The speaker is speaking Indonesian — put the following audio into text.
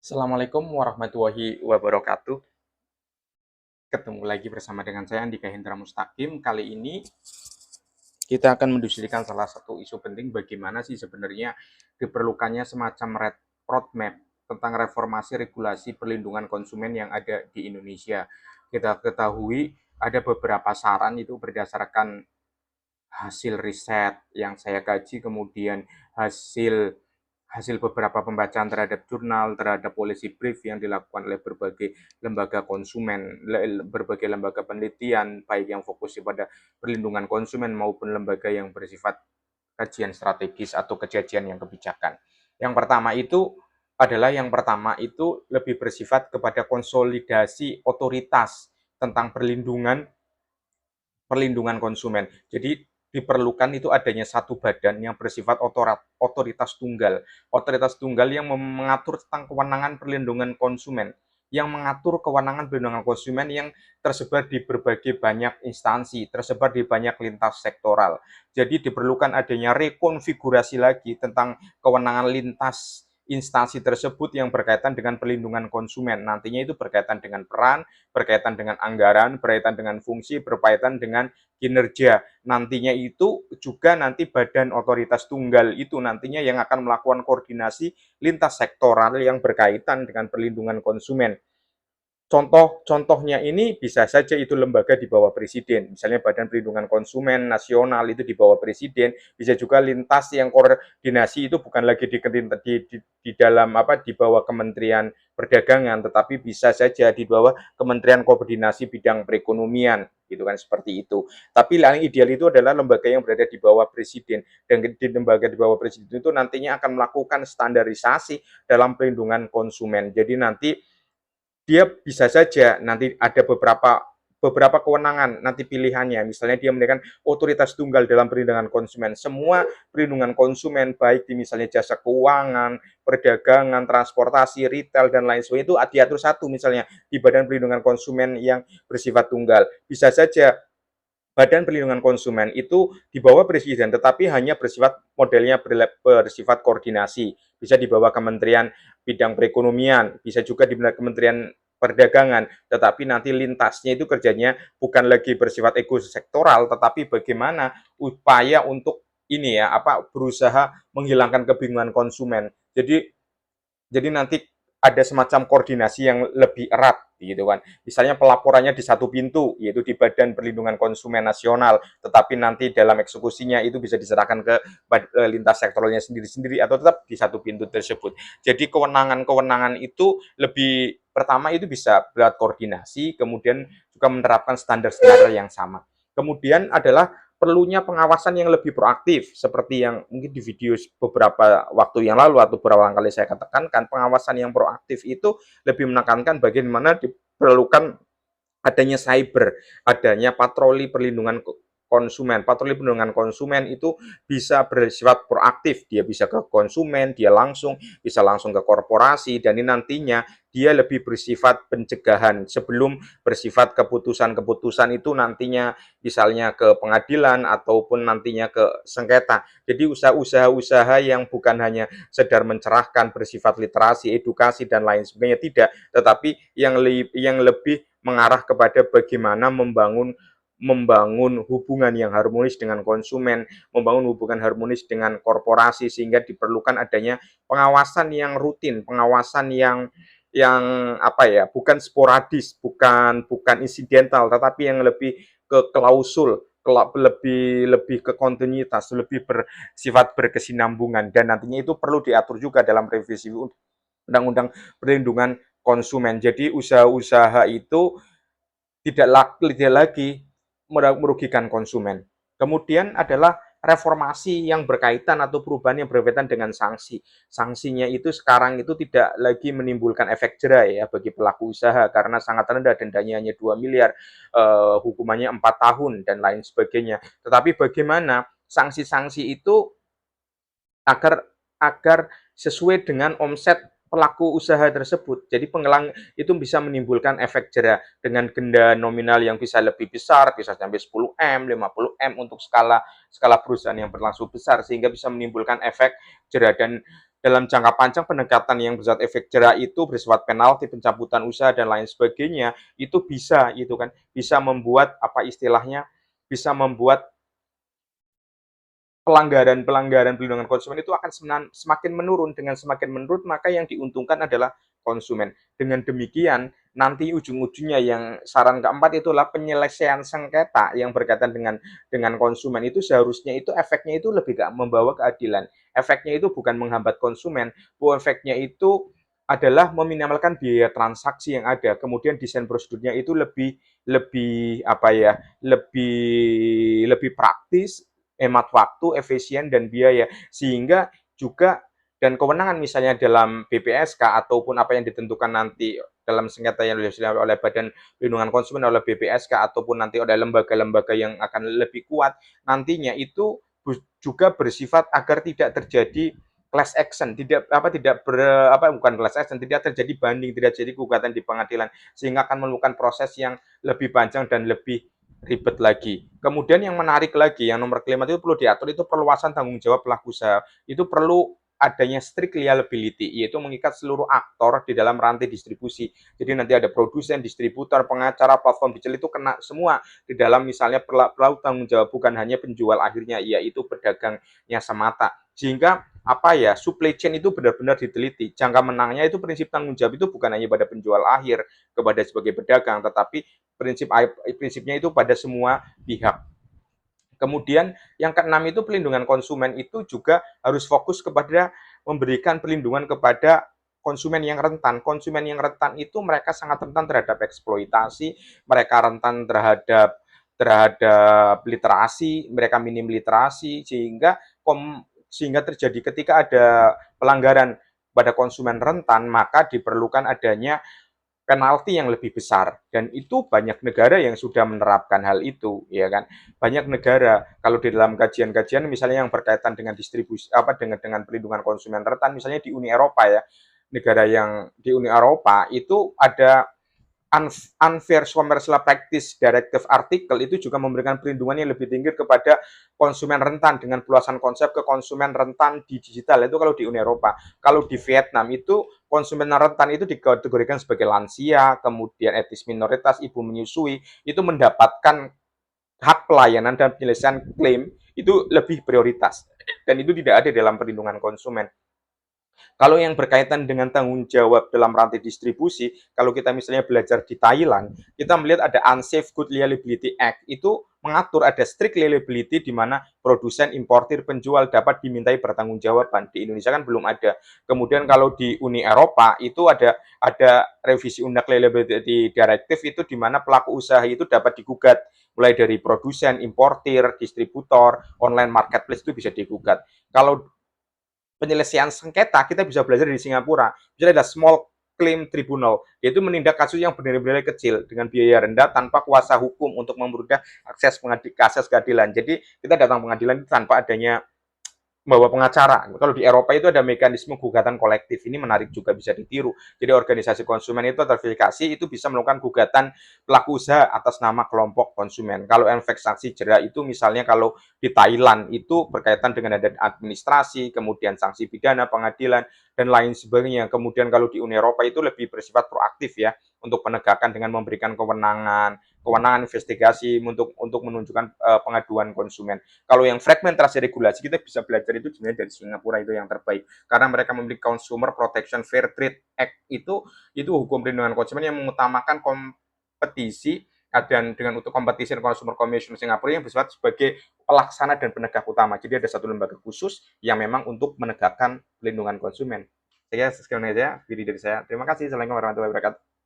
Assalamualaikum warahmatullahi wabarakatuh. Ketemu lagi bersama dengan saya Andika Hendra Mustaqim. Kali ini kita akan mendiskusikan salah satu isu penting, bagaimana sih sebenarnya diperlukannya semacam roadmap tentang reformasi regulasi perlindungan konsumen yang ada di Indonesia. Kita ketahui ada beberapa saran itu berdasarkan hasil riset yang saya kaji, kemudian hasil hasil beberapa pembacaan terhadap jurnal, terhadap policy brief yang dilakukan oleh berbagai lembaga konsumen, berbagai lembaga penelitian, baik yang fokus pada perlindungan konsumen maupun lembaga yang bersifat kajian strategis atau kejadian yang kebijakan. Yang pertama itu lebih bersifat kepada konsolidasi otoritas tentang perlindungan konsumen. Jadi diperlukan itu adanya satu badan yang bersifat otoritas tunggal. Otoritas tunggal yang mengatur tentang kewenangan perlindungan konsumen, yang mengatur kewenangan perlindungan konsumen yang tersebar di berbagai banyak instansi, tersebar di banyak lintas sektoral. Jadi diperlukan adanya rekonfigurasi lagi tentang kewenangan lintas instansi tersebut yang berkaitan dengan perlindungan konsumen. Nantinya itu berkaitan dengan peran, berkaitan dengan anggaran, berkaitan dengan fungsi, berkaitan dengan kinerja. Nantinya itu juga nanti badan otoritas tunggal itu nantinya yang akan melakukan koordinasi lintas sektoral yang berkaitan dengan perlindungan konsumen. Contohnya ini bisa saja itu lembaga di bawah presiden, misalnya Badan Perlindungan Konsumen Nasional itu di bawah presiden, bisa juga lintas yang koordinasi itu bukan lagi di dalam di bawah Kementerian Perdagangan, tetapi bisa saja di bawah Kementerian Koordinasi Bidang Perekonomian, gitu kan, seperti itu. Tapi yang ideal itu adalah lembaga yang berada di bawah presiden, dan di lembaga di bawah presiden itu nantinya akan melakukan standarisasi dalam perlindungan konsumen. Jadi nanti dia bisa saja nanti ada beberapa kewenangan nanti pilihannya, misalnya dia memberikan otoritas tunggal dalam perlindungan konsumen, semua perlindungan konsumen baik di misalnya jasa keuangan, perdagangan, transportasi, retail dan lain sebagainya itu diatur satu, misalnya di Badan Perlindungan Konsumen yang bersifat tunggal. Bisa saja Badan Perlindungan Konsumen itu di bawah presiden, tetapi hanya bersifat modelnya bersifat koordinasi. Bisa di bawah Kementerian Bidang Perekonomian, bisa juga di Kementerian Perdagangan, tetapi nanti lintasnya itu kerjanya bukan lagi bersifat ekosektoral, tetapi bagaimana upaya untuk ini ya, berusaha menghilangkan kebingungan konsumen. Jadi nanti ada semacam koordinasi yang lebih erat gitu kan. Misalnya pelaporannya di satu pintu, yaitu di Badan Perlindungan Konsumen Nasional, tetapi nanti dalam eksekusinya itu bisa diserahkan ke lintas sektoralnya sendiri-sendiri atau tetap di satu pintu tersebut. Jadi kewenangan-kewenangan itu lebih pertama itu bisa berat koordinasi, kemudian juga menerapkan standar-standar yang sama. Kemudian adalah perlunya pengawasan yang lebih proaktif, seperti yang mungkin di video beberapa waktu yang lalu atau beberapa kali saya katakan, pengawasan yang proaktif itu lebih menekankan bagaimana diperlukan adanya cyber, adanya patroli perlindungan konsumen. Patroli perlindungan konsumen itu bisa bersifat proaktif, dia bisa ke konsumen, dia bisa langsung ke korporasi, dan ini nantinya dia lebih bersifat pencegahan sebelum bersifat keputusan-keputusan itu nantinya misalnya ke pengadilan ataupun nantinya ke sengketa. Jadi usaha-usaha yang bukan hanya sedar mencerahkan bersifat literasi, edukasi dan lain sebagainya tidak, tetapi yang lebih mengarah kepada bagaimana membangun hubungan yang harmonis dengan konsumen, membangun hubungan harmonis dengan korporasi, sehingga diperlukan adanya pengawasan yang rutin, pengawasan yang bukan sporadis, bukan insidental, tetapi yang lebih ke klausul, lebih ke kontinuitas, lebih bersifat berkesinambungan, dan nantinya itu perlu diatur juga dalam revisi Undang-Undang Perlindungan Konsumen. Jadi usaha-usaha itu tidak lagi merugikan konsumen. Kemudian adalah reformasi yang berkaitan atau perubahan yang berkaitan dengan sanksi. Sanksinya itu sekarang itu tidak lagi menimbulkan efek jera ya bagi pelaku usaha karena sangat rendah, dendanya hanya 2 miliar, hukumannya 4 tahun dan lain sebagainya. Tetapi bagaimana sanksi-sanksi itu agar agar sesuai dengan omset pelaku usaha tersebut. Jadi penggelang itu bisa menimbulkan efek jera dengan denda nominal yang bisa lebih besar, bisa sampai 10M, 50M untuk skala perusahaan yang berlangsung besar, sehingga bisa menimbulkan efek jera. Dan dalam jangka panjang pendekatan yang bersifat efek jerah itu bersifat penalti, pencabutan usaha dan lain sebagainya itu bisa gitu kan, bisa membuat apa istilahnya, bisa membuat pelanggaran-pelanggaran pelindungan konsumen itu akan semakin menurun. Dengan semakin menurun, maka yang diuntungkan adalah konsumen. Dengan demikian, nanti ujung-ujungnya yang saran keempat itulah penyelesaian sengketa yang berkaitan dengan konsumen itu seharusnya itu efeknya itu lebih ke membawa keadilan. Efeknya itu bukan menghambat konsumen, efeknya itu adalah meminimalkan biaya transaksi yang ada. Kemudian desain prosedurnya itu lebih lebih apa ya, lebih praktis, hemat waktu, efisien, dan biaya. Sehingga juga dan kewenangan misalnya dalam BPSK ataupun apa yang ditentukan nanti dalam sengketa yang dilakukan oleh Badan Perlindungan Konsumen oleh BPSK ataupun nanti oleh lembaga-lembaga yang akan lebih kuat nantinya itu juga bersifat agar tidak terjadi class action, tidak apa tidak ber, apa bukan class action, tidak terjadi banding, tidak terjadi gugatan di pengadilan sehingga akan memerlukan proses yang lebih panjang dan lebih ribet lagi. Kemudian yang menarik lagi, yang nomor kelima itu perlu diatur itu perluasan tanggung jawab pelaku usaha. Itu perlu adanya strict liability, yaitu mengikat seluruh aktor di dalam rantai distribusi. Jadi nanti ada produsen, distributor, pengacara, platform digital itu kena semua di dalam misalnya perlu tanggung jawab bukan hanya penjual akhirnya, yaitu pedagangnya semata. Sehingga apa ya, supply chain itu benar-benar diteliti. Jangka menangnya itu prinsip tanggung jawab itu bukan hanya pada penjual akhir, kepada sebagai pedagang, tetapi prinsipnya itu pada semua pihak. Kemudian yang keenam itu pelindungan konsumen itu juga harus fokus kepada memberikan perlindungan kepada konsumen yang rentan. Konsumen yang rentan itu mereka sangat rentan terhadap eksploitasi, mereka rentan terhadap terhadap literasi, mereka minim literasi sehingga terjadi ketika ada pelanggaran pada konsumen rentan, maka diperlukan adanya penalti yang lebih besar dan itu banyak negara yang sudah menerapkan hal itu ya kan banyak negara kalau di dalam kajian-kajian misalnya yang berkaitan dengan distribusi apa dengan perlindungan konsumen rentan misalnya di Uni Eropa ya negara yang di Uni Eropa itu ada Unfair Commercial Practice Directive artikel itu juga memberikan perlindungan yang lebih tinggi kepada konsumen rentan dengan peluasan konsep ke konsumen rentan di digital itu kalau di Uni Eropa. Kalau di Vietnam itu konsumen rentan itu dikategorikan sebagai lansia, kemudian etnis minoritas, ibu menyusui, itu mendapatkan hak pelayanan dan penyelesaian klaim itu lebih prioritas. Dan itu tidak ada dalam perlindungan konsumen. Kalau yang berkaitan dengan tanggung jawab dalam rantai distribusi, kalau kita misalnya belajar di Thailand, kita melihat ada Unsafe Good Liability Act, itu mengatur ada strict liability di mana produsen, importir, penjual dapat dimintai pertanggungjawaban. Di Indonesia kan belum ada. Kemudian kalau di Uni Eropa itu ada revisi undang liability directive itu di mana pelaku usaha itu dapat digugat mulai dari produsen, importir, distributor, online marketplace itu bisa digugat. Kalau penyelesaian sengketa kita bisa belajar dari Singapura. Misalnya ada small claim tribunal, yaitu menindak kasus yang benar-benar kecil dengan biaya rendah tanpa kuasa hukum untuk mempermudah akses keadilan. Jadi kita datang pengadilan tanpa adanya bawa pengacara. Kalau di Eropa itu ada mekanisme gugatan kolektif. Ini menarik juga bisa ditiru. Jadi organisasi konsumen itu terverifikasi itu bisa melakukan gugatan pelaku usaha atas nama kelompok konsumen. Kalau efek sanksi jera itu misalnya kalau di Thailand itu berkaitan dengan ada administrasi, kemudian sanksi pidana, pengadilan dan lain sebagainya. Kemudian kalau di Uni Eropa itu lebih bersifat proaktif ya untuk penegakan dengan memberikan kewenangan investigasi untuk menunjukkan pengaduan konsumen. Kalau yang fragmentasi regulasi kita bisa belajar itu sebenarnya dari Singapura itu yang terbaik karena mereka memiliki Consumer Protection Fair Trade Act itu hukum perlindungan konsumen yang mengutamakan kompetisi dan dengan untuk kompetisi Consumer Commission Singapura yang bersifat sebagai pelaksana dan penegak utama. Jadi ada satu lembaga khusus yang memang untuk menegakkan perlindungan konsumen. Saya sekian aja video dari saya. Terima kasih. Assalamualaikum warahmatullahi wabarakatuh.